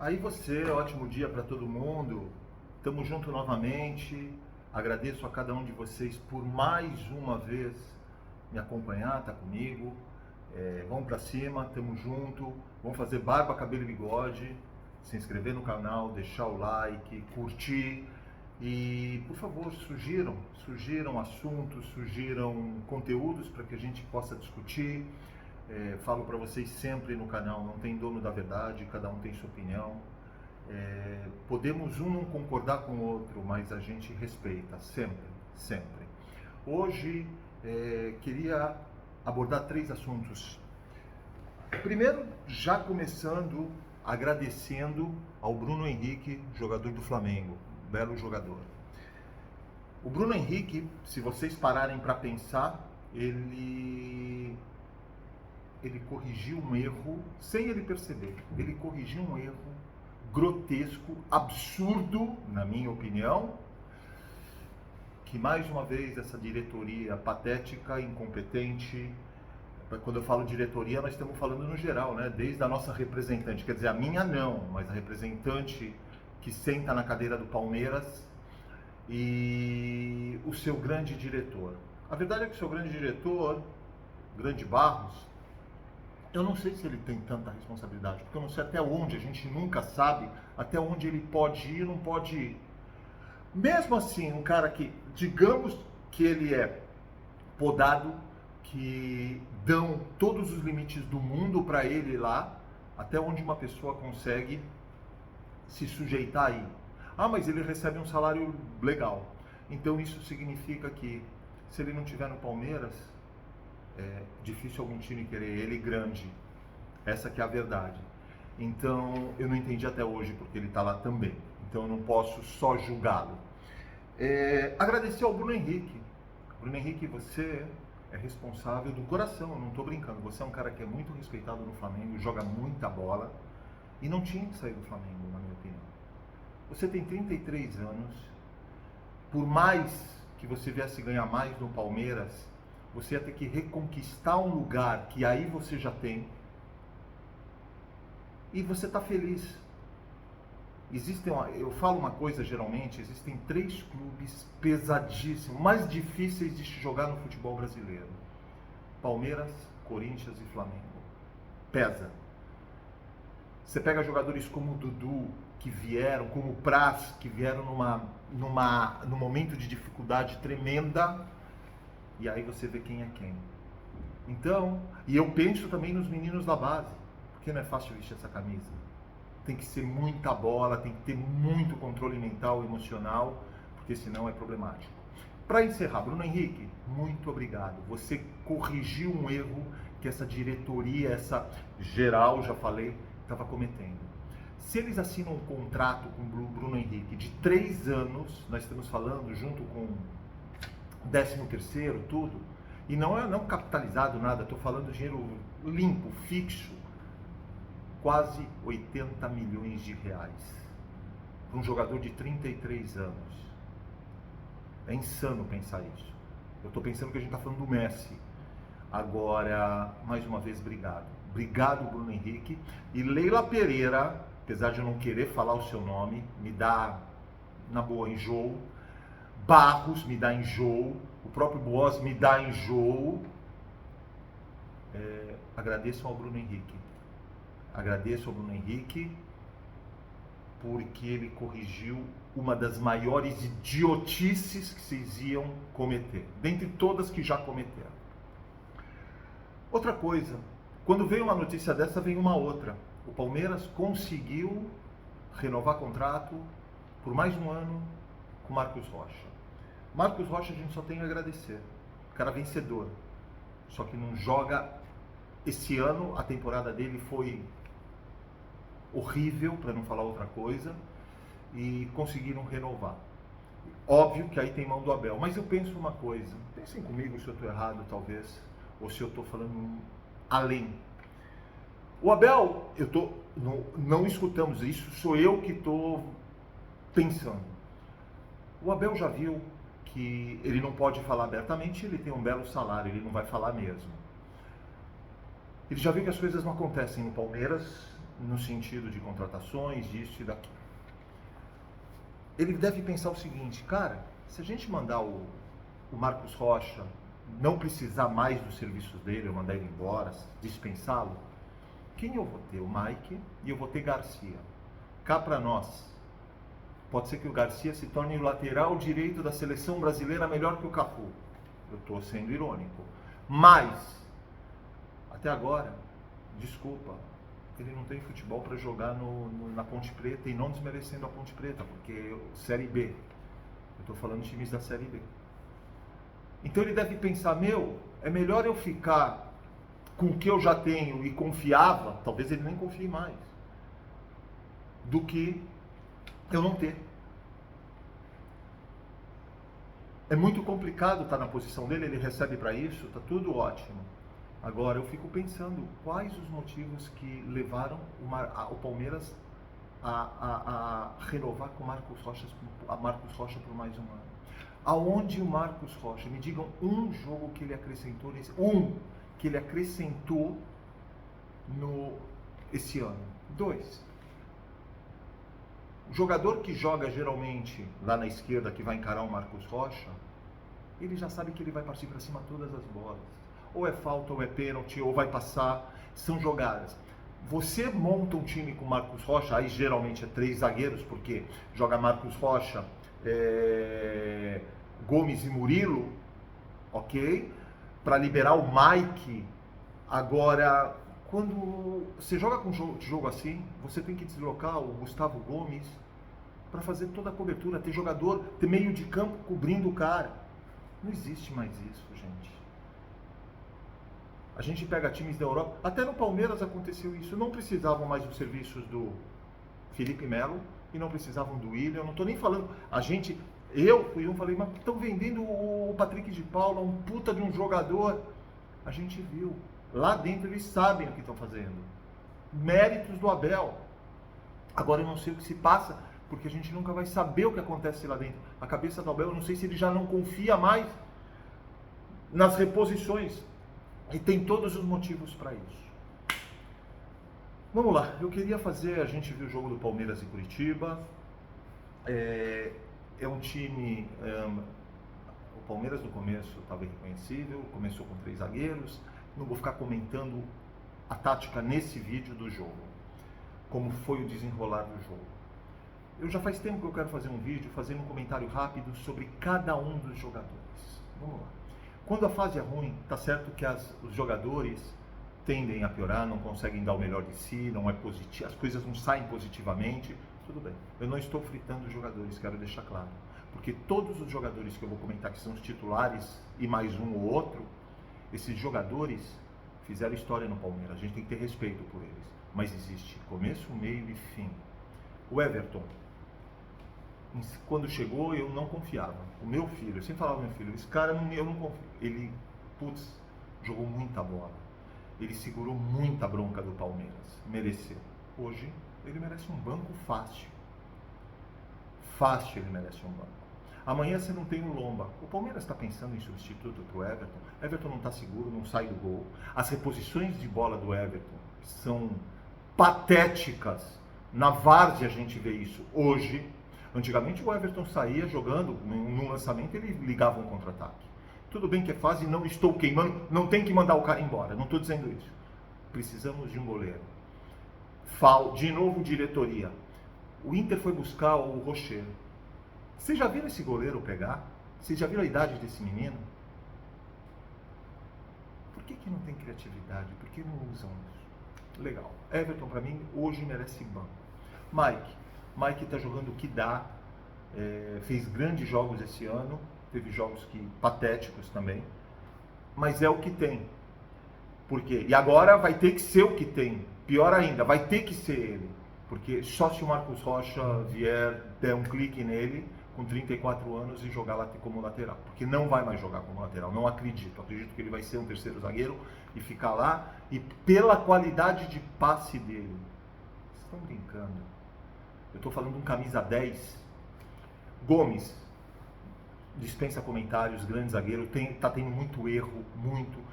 Aí você, ótimo dia para todo mundo. Tamo junto novamente. Agradeço a cada um de vocês por mais uma vez me acompanhar, tá comigo. Vamos para cima, tamo junto. Vamos fazer barba, cabelo e bigode. Se inscrever no canal, deixar o like, curtir. E, por favor, sugiram assuntos, sugiram conteúdos para que a gente possa discutir. Falo para vocês sempre no canal, não tem dono da verdade, cada um tem sua opinião. Podemos um não concordar com o outro, mas a gente respeita, sempre, sempre. Hoje, queria abordar 3 assuntos. Primeiro, já começando agradecendo ao Bruno Henrique, jogador do Flamengo, belo jogador. O Bruno Henrique, se vocês pararem para pensar, ele corrigiu um erro sem ele perceber. Ele corrigiu um erro grotesco, absurdo, na minha opinião, que mais uma vez essa diretoria patética, incompetente. Quando eu falo diretoria, nós estamos falando no geral, né? Desde a nossa representante, quer dizer, a minha não, mas a representante que senta na cadeira do Palmeiras e o seu grande diretor. A verdade é que o seu grande diretor, Grande Barros, eu não sei se ele tem tanta responsabilidade, porque eu não sei até onde, a gente nunca sabe até onde ele pode ir, não pode ir. Mesmo assim, um cara que, digamos que ele é podado, que dão todos os limites do mundo para ele lá, até onde uma pessoa consegue se sujeitar aí. Ah, mas ele recebe um salário legal. Então isso significa que se ele não estiver no Palmeiras, é difícil algum time querer ele grande. Essa que é a verdade. Então eu não entendi até hoje porque ele está lá também. Então eu não posso só julgá-lo. Agradecer ao Bruno Henrique. Bruno Henrique, você é responsável do coração, eu não estou brincando. Você é um cara que é muito respeitado no Flamengo, joga muita bola e não tinha que sair do Flamengo, na minha opinião. Você tem 33 anos, por mais que você viesse ganhar mais no Palmeiras, você ia ter que reconquistar um lugar que aí você já tem e você está feliz. Eu falo uma coisa geralmente, existem 3 clubes pesadíssimos, mais difíceis de se jogar no futebol brasileiro: Palmeiras, Corinthians e Flamengo. Pesa. Você pega jogadores como o Dudu, que vieram, como o Praz, que vieram num momento de dificuldade tremenda, e aí você vê quem é quem. Então, e eu penso também nos meninos da base, porque não é fácil vestir essa camisa. Tem que ser muita bola, tem que ter muito controle mental e emocional, porque senão é problemático. Para encerrar, Bruno Henrique, muito obrigado. Você corrigiu um erro que essa diretoria, essa geral, já falei, estava cometendo. Se eles assinam um contrato com o Bruno Henrique de 3 anos, nós estamos falando junto com o 13º, tudo, e não é não capitalizado nada, estou falando dinheiro limpo, fixo, quase 80 milhões de reais para um jogador de 33 anos. É insano pensar isso. Eu estou pensando que a gente está falando do Messi. Agora, mais uma vez, obrigado. Obrigado, Bruno Henrique. E Leila Pereira, apesar de eu não querer falar o seu nome, me dá, na boa, enjoo. Barros me dá enjoo. O próprio Boas me dá enjoo. Agradeço ao Bruno Henrique. Agradeço ao Bruno Henrique porque ele corrigiu uma das maiores idiotices que vocês iam cometer, dentre todas que já cometeram. Outra coisa, quando veio uma notícia dessa, vem uma outra. O Palmeiras conseguiu renovar contrato por mais um ano com Marcos Rocha. Marcos Rocha a gente só tem a agradecer. Cara vencedor. Só que não joga. Esse ano a temporada dele foi horrível, para não falar outra coisa, e conseguiram renovar. Óbvio que aí tem mão do Abel, mas eu penso uma coisa, pensem comigo se eu estou errado talvez, ou se eu estou falando além. O Abel, não escutamos isso, sou eu que estou pensando. O Abel já viu que ele não pode falar abertamente, ele tem um belo salário, ele não vai falar mesmo. Ele já viu que as coisas não acontecem no Palmeiras, no sentido de contratações, disso e daquilo. Ele deve pensar o seguinte, cara, se a gente mandar o Marcos Rocha não precisar mais dos serviços dele, eu mandar ele embora, dispensá-lo, quem eu vou ter? O Mike e eu vou ter Garcia. Cá para nós, pode ser que o Garcia se torne o lateral direito da seleção brasileira melhor que o Cafu. Eu estou sendo irônico. Mas, até agora, desculpa, ele não tem futebol para jogar na Ponte Preta, e não desmerecendo a Ponte Preta, porque Série B. Eu estou falando de times da Série B. Então ele deve pensar, é melhor eu ficar com o que eu já tenho e confiava, talvez ele nem confie mais, do que eu não ter. É muito complicado estar na posição dele, ele recebe para isso, está tudo ótimo. Agora eu fico pensando quais os motivos que levaram o Palmeiras a renovar com Marcos Rocha por mais um ano. Aonde o Marcos Rocha, me digam um jogo que ele acrescentou esse ano. 2. O jogador que joga geralmente lá na esquerda, que vai encarar o Marcos Rocha, ele já sabe que ele vai partir para cima todas as bolas. Ou é falta, ou é pênalti, ou vai passar. São jogadas. Você monta um time com Marcos Rocha, aí geralmente é 3 zagueiros, porque joga Marcos Rocha, Gomes e Murilo, ok? Para liberar o Mike. Agora, quando você joga com jogo assim, você tem que deslocar o Gustavo Gomes para fazer toda a cobertura, ter meio de campo cobrindo o cara. Não existe mais isso, gente. A gente pega times da Europa, até no Palmeiras aconteceu isso, não precisavam mais dos serviços do Felipe Melo e não precisavam do Willian, eu não estou nem falando, eu falei, mas estão vendendo o Patrick de Paula, um puta de um jogador. A gente viu, lá dentro eles sabem o que estão fazendo, méritos do Abel. Agora eu não sei o que se passa, porque a gente nunca vai saber o que acontece lá dentro. A cabeça do Abel, eu não sei se ele já não confia mais nas reposições. E tem todos os motivos para isso. Vamos lá, a gente viu o jogo do Palmeiras e Curitiba. É um time, o Palmeiras no começo estava irreconhecível, começou com 3 zagueiros. Não vou ficar comentando a tática nesse vídeo do jogo, como foi o desenrolar do jogo. Eu já faz tempo que eu quero fazer um vídeo, fazendo um comentário rápido sobre cada um dos jogadores. Vamos lá. Quando a fase é ruim, tá certo que os jogadores tendem a piorar, não conseguem dar o melhor de si, não é positivo, as coisas não saem positivamente, tudo bem. Eu não estou fritando os jogadores, quero deixar claro. Porque todos os jogadores que eu vou comentar, que são os titulares e mais um ou outro, esses jogadores fizeram história no Palmeiras, a gente tem que ter respeito por eles. Mas existe começo, meio e fim. O Everton, quando chegou, eu não confiava. O meu filho, eu sempre falava meu filho, esse cara eu não confio. Ele, jogou muita bola. Ele segurou muita bronca do Palmeiras. Mereceu. Hoje, ele merece um banco fácil. Fácil ele merece um banco. Amanhã você não tem o Lomba. O Palmeiras está pensando em substituto para o Everton. Everton não está seguro, não sai do gol. As reposições de bola do Everton são patéticas. Na várzea a gente vê isso hoje. Antigamente o Everton saía jogando, num lançamento ele ligava um contra-ataque. Tudo bem que é fase, não estou queimando, não tem que mandar o cara embora, não estou dizendo isso. Precisamos de um goleiro. De novo diretoria. O Inter foi buscar o Rocher. Vocês já viram esse goleiro pegar? Vocês já viram a idade desse menino? Por que não tem criatividade? Por que não usam isso? Legal. Everton, para mim, hoje merece banco. Mike está jogando o que dá, fez grandes jogos esse ano, teve jogos patéticos também, mas é o que tem. Por quê? E agora vai ter que ser o que tem, pior ainda, vai ter que ser ele, porque só se o Marcos Rocha der um clique nele, com 34 anos, e jogar lá como lateral, porque não vai mais jogar como lateral, não acredito que ele vai ser um terceiro zagueiro e ficar lá, e pela qualidade de passe dele, vocês estão brincando? Eu estou falando de um camisa 10. Gomes, dispensa comentários, grande zagueiro, está tendo muito erro,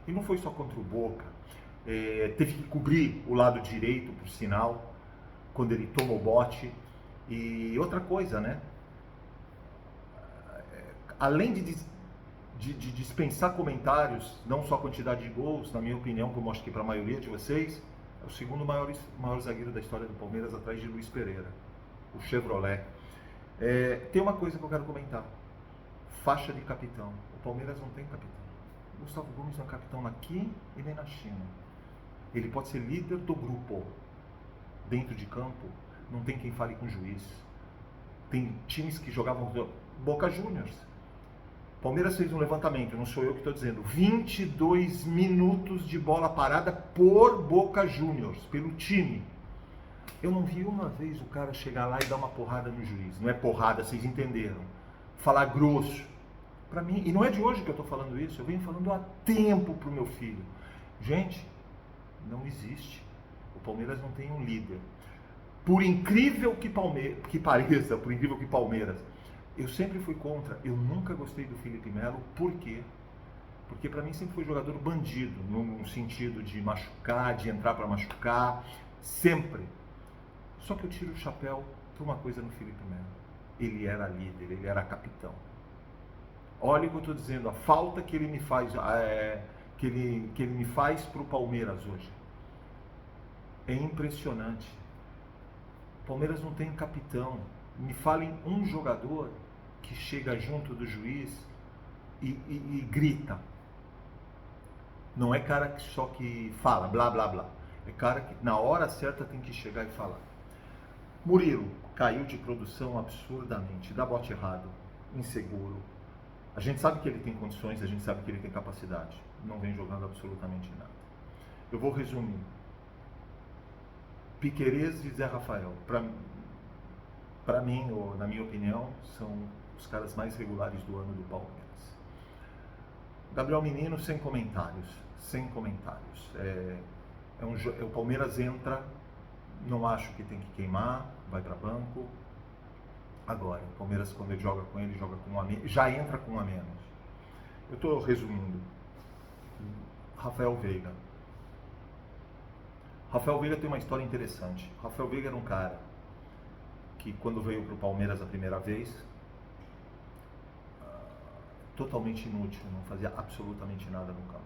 e não foi só contra o Boca, teve que cobrir o lado direito, por sinal, quando ele toma o bote. E outra coisa, né? Além de dispensar comentários, não só a quantidade de gols, na minha opinião, como acho que para a maioria de vocês, é o segundo maior zagueiro da história do Palmeiras, atrás de Luiz Pereira, o Chevrolet. Tem uma coisa que eu quero comentar: faixa de capitão. O Palmeiras não tem capitão. O Gustavo Gomes não é capitão aqui e nem na China. Ele pode ser líder do grupo. Dentro de campo, não tem quem fale com o juiz. Tem times que jogavam Boca Juniors. Palmeiras fez um levantamento, não sou eu que estou dizendo, 22 minutos de bola parada por Boca Juniors, pelo time. Eu não vi uma vez o cara chegar lá e dar uma porrada no juiz. Não é porrada, vocês entenderam. Falar grosso. Para mim, e não é de hoje que eu estou falando isso, eu venho falando há tempo para o meu filho. Gente, não existe. O Palmeiras não tem um líder. Por incrível que pareça, por incrível que Palmeiras, eu sempre fui contra, eu nunca gostei do Felipe Melo. Por quê? Porque para mim sempre foi jogador bandido, no sentido de machucar, de entrar para machucar, sempre. Só que eu tiro o chapéu por uma coisa no Felipe Melo: ele era líder, ele era capitão. Olha o que eu estou dizendo, a falta que ele me faz, que ele me faz para o Palmeiras hoje. É impressionante. O Palmeiras não tem capitão. Me falem um jogador que chega junto do juiz e grita. Não é cara que só que fala, blá, blá, blá. É cara que na hora certa tem que chegar e falar. Murilo caiu de produção absurdamente, dá bote errado, inseguro. A gente sabe que ele tem condições, a gente sabe que ele tem capacidade. Não vem jogando absolutamente nada. Eu vou resumir. Piquerez e Zé Rafael, para mim, ou na minha opinião, são os caras mais regulares do ano do Palmeiras. Gabriel Menino, sem comentários. Sem comentários. O Palmeiras entra, não acho que tem que queimar, vai para banco. Agora, o Palmeiras, quando ele joga com ele, joga com um a menos, já entra com um a menos. Eu estou resumindo. Rafael Veiga. Rafael Veiga tem uma história interessante. Rafael Veiga era um cara que, quando veio para o Palmeiras a primeira vez, totalmente inútil, não fazia absolutamente nada no campo.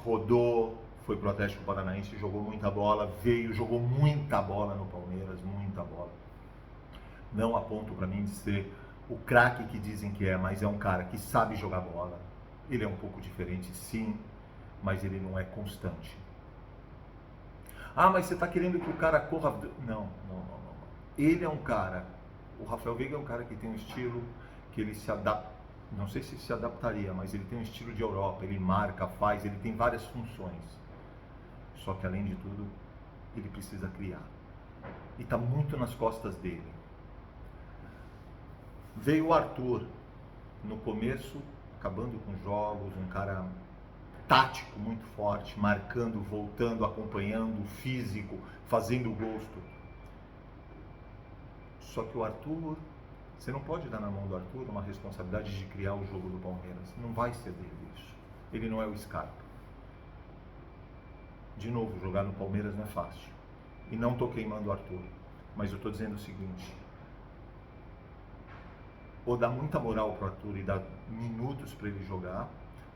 Rodou, foi para o Atlético Paranaense, jogou muita bola, jogou muita bola no Palmeiras, muita bola. Não a ponto para mim de ser o craque que dizem que é, mas é um cara que sabe jogar bola. Ele é um pouco diferente, sim, mas ele não é constante. Ah, mas você está querendo que o cara corra... Não. Ele é um cara... O Rafael Veiga é um cara que tem um estilo que ele se adapta... Não sei se adaptaria, mas ele tem um estilo de Europa. Ele marca, faz, ele tem várias funções. Só que, além de tudo, ele precisa criar. E está muito nas costas dele. Veio o Arthur. No começo, acabando com jogos, um cara... tático muito forte, marcando, voltando, acompanhando, físico, fazendo o gosto. Só que o Arthur, você não pode dar na mão do Arthur uma responsabilidade de criar o jogo do Palmeiras. Não vai ser dele isso. Ele não é o Scarpa. De novo, jogar no Palmeiras não é fácil. E não estou queimando o Arthur. Mas eu estou dizendo o seguinte: ou dá muita moral para o Arthur e dá minutos para ele jogar,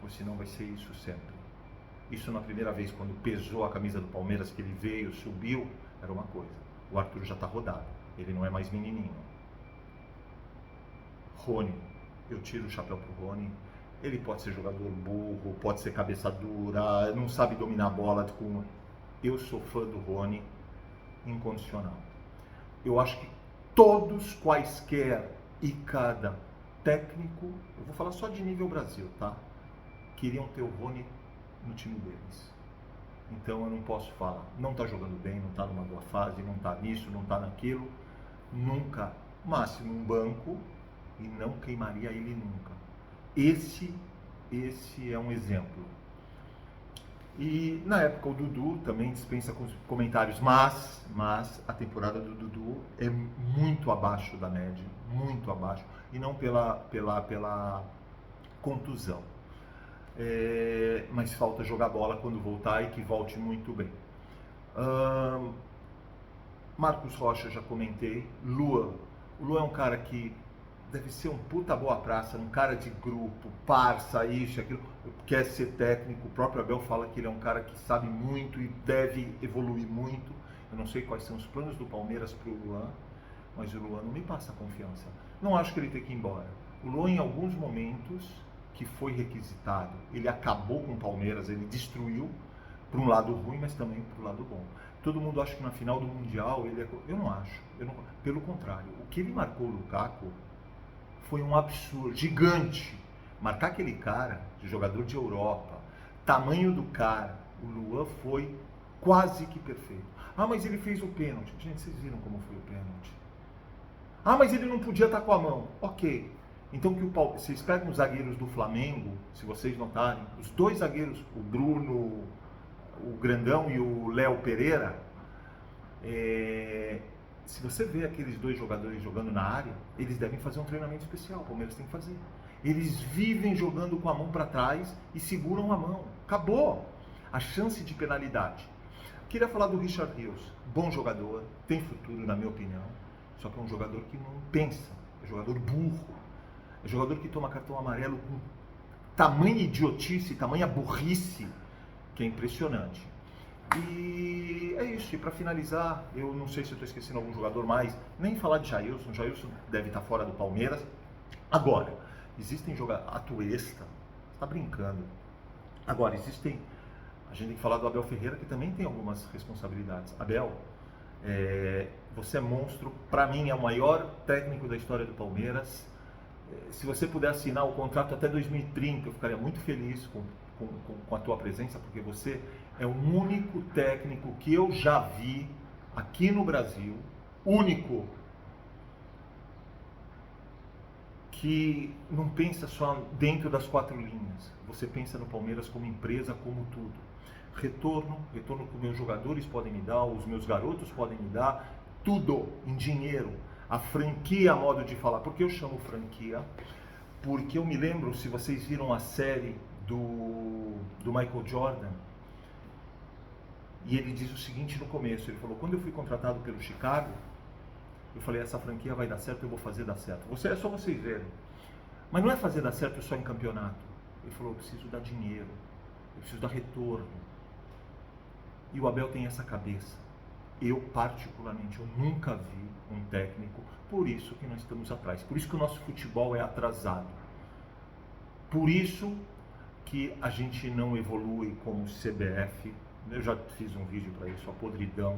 ou senão vai ser isso sempre. Isso na primeira vez, quando pesou a camisa do Palmeiras, que ele veio, subiu, era uma coisa. O Arthur já está rodado, ele não é mais menininho. Rony, eu tiro o chapéu pro Rony. Ele pode ser jogador burro, pode ser cabeça dura, não sabe dominar a bola. Eu sou fã do Rony, incondicional. Eu acho que todos, quaisquer e cada técnico, eu vou falar só de nível Brasil, tá? Queriam ter o Rony no time deles. Então eu não posso falar, não está jogando bem, não está numa boa fase, não está nisso, não está naquilo, nunca, máximo um banco, e não queimaria ele nunca. Esse é um exemplo. E na época o Dudu também dispensa comentários, mas a temporada do Dudu é muito abaixo da média, muito abaixo, e não pela contusão. Mas falta jogar bola quando voltar e que volte muito bem. Marcos Rocha, já comentei. Luan. O Luan é um cara que deve ser um puta boa praça, um cara de grupo, parça, isso, aquilo, quer ser técnico. O próprio Abel fala que ele é um cara que sabe muito e deve evoluir muito. Eu não sei quais são os planos do Palmeiras para o Luan, mas o Luan não me passa confiança. Não acho que ele tem que ir embora. O Luan, em alguns momentos que foi requisitado, ele acabou com o Palmeiras, ele destruiu, para um lado ruim, mas também para o lado bom. Todo mundo acha que na final do Mundial ele é... Eu não acho. Pelo contrário, o que ele marcou o Lukaku foi um absurdo, gigante. Marcar aquele cara, de jogador de Europa, tamanho do cara, o Luan foi quase que perfeito. Ah, mas ele fez o pênalti. Gente, vocês viram como foi o pênalti? Ah, mas ele não podia estar com a mão. Ok. Então que vocês pegam os zagueiros do Flamengo, se vocês notarem, os dois zagueiros, o Bruno, o Grandão e o Léo Pereira, se você vê aqueles dois jogadores jogando na área, eles devem fazer um treinamento especial, o Palmeiras tem que fazer. Eles vivem jogando com a mão para trás e seguram a mão. Acabou a chance de penalidade. Queria falar do Richard Rios, bom jogador, tem futuro na minha opinião, só que é um jogador que não pensa, é um jogador burro, é um jogador que toma cartão amarelo com tamanha idiotice, tamanha burrice, que é impressionante. E é isso, e para finalizar, eu não sei se eu estou esquecendo algum jogador mais, nem falar de Jailson, Jailson deve estar fora do Palmeiras. Agora, existem jogadores, Atuesta, está brincando. Agora, existem, a gente tem que falar do Abel Ferreira, que também tem algumas responsabilidades. Abel, você é monstro, para mim é o maior técnico da história do Palmeiras. Se você puder assinar o contrato até 2030, eu ficaria muito feliz com a tua presença, porque você é o único técnico que eu já vi aqui no Brasil, único, que não pensa só dentro das quatro linhas. Você pensa no Palmeiras como empresa, como tudo. Retorno que meus jogadores podem me dar, os meus garotos podem me dar, tudo em dinheiro. A franquia, modo de falar. Por que eu chamo franquia? Porque eu me lembro, se vocês viram a série do Michael Jordan, e ele diz o seguinte no começo, ele falou, quando eu fui contratado pelo Chicago, eu falei, essa franquia vai dar certo, eu vou fazer dar certo. É só vocês verem. Mas não é fazer dar certo só em campeonato. Ele falou, eu preciso dar dinheiro, eu preciso dar retorno. E o Abel tem essa cabeça. Eu, particularmente, eu nunca vi um técnico, por isso que nós estamos atrás. Por isso que o nosso futebol é atrasado. Por isso que a gente não evolui como CBF. Eu já fiz um vídeo para isso, a podridão.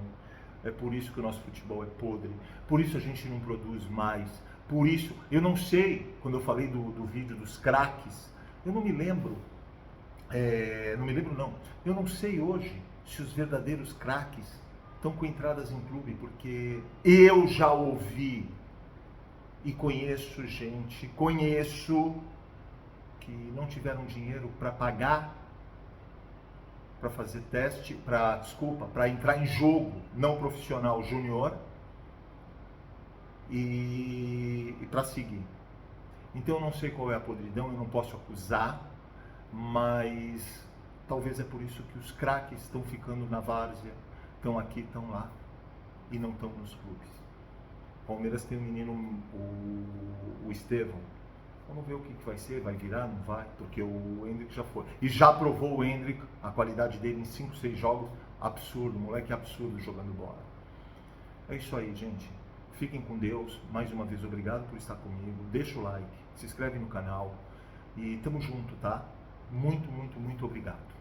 É por isso que o nosso futebol é podre. Por isso a gente não produz mais. Por isso, eu não sei, quando eu falei do vídeo dos craques, eu não me lembro. Eu não sei hoje se os verdadeiros craques estão com entradas em clube, porque eu já ouvi e conheço gente, que não tiveram dinheiro para pagar, para fazer teste, para entrar em jogo não profissional júnior e para seguir. Então eu não sei qual é a podridão, eu não posso acusar, mas talvez é por isso que os craques estão ficando na várzea, estão aqui, estão lá e não estão nos clubes. O Palmeiras tem um menino, o Estevão. Vamos ver o que vai ser, vai virar, não vai, porque o Endrick já foi. E já provou o Endrick, a qualidade dele em 5, 6 jogos, absurdo, moleque absurdo jogando bola. É isso aí, gente. Fiquem com Deus. Mais uma vez, obrigado por estar comigo. Deixa o like, se inscreve no canal e tamo junto, tá? Muito, muito, muito obrigado.